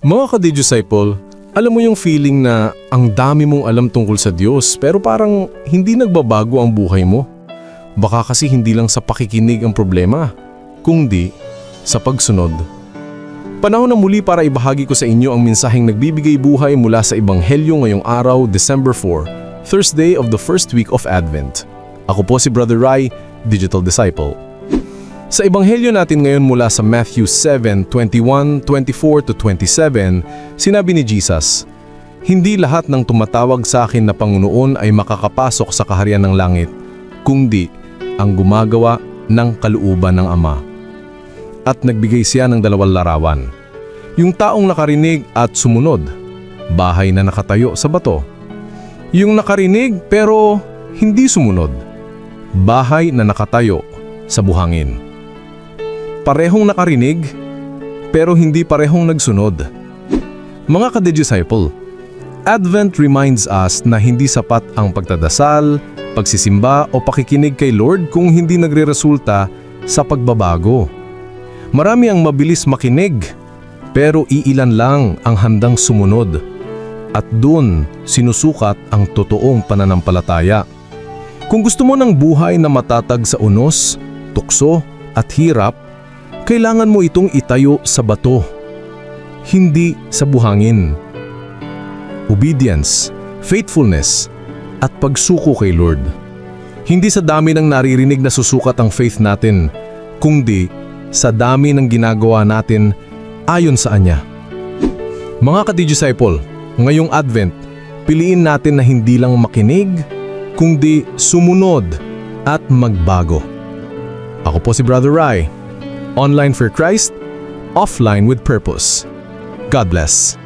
Mga ka-disciple, alam mo yung feeling na ang dami mong alam tungkol sa Diyos pero parang hindi nagbabago ang buhay mo? Baka kasi hindi lang sa pakikinig ang problema, kundi sa pagsunod. Panahon na muli para ibahagi ko sa inyo ang mensaheng nagbibigay buhay mula sa Ebanghelyo ngayong araw, December 4, Thursday of the first week of Advent. Ako po si Brother Rai, Digital Disciple. Sa Ebanghelyo natin ngayon mula sa Matthew 7:21, 24-27, sinabi ni Jesus, "Hindi lahat ng tumatawag sa akin na Panginoon ay makakapasok sa kaharian ng langit, kundi ang gumagawa ng kalooban ng Ama." At nagbigay siya ng dalawang larawan. Yung taong nakarinig at sumunod, bahay na nakatayo sa bato. Yung nakarinig pero hindi sumunod, bahay na nakatayo sa buhangin. Parehong nakarinig, pero hindi parehong nagsunod. Mga ka-disciple, Advent reminds us na hindi sapat ang pagdadasal, pagsisimba o pakikinig kay Lord kung hindi nagreresulta sa pagbabago. Marami ang mabilis makinig, pero iilan lang ang handang sumunod. At dun sinusukat ang totoong pananampalataya. Kung gusto mo ng buhay na matatag sa unos, tukso at hirap, kailangan mo itong itayo sa bato, hindi sa buhangin. Obedience, faithfulness, at pagsuko kay Lord. Hindi sa dami ng naririnig na susukat ang faith natin, kundi sa dami ng ginagawa natin ayon sa Anya. Mga ka-disciple, ngayong Advent, piliin natin na hindi lang makinig, kundi sumunod at magbago. Ako po si Brother Rai. Online for Christ, offline with purpose. God bless.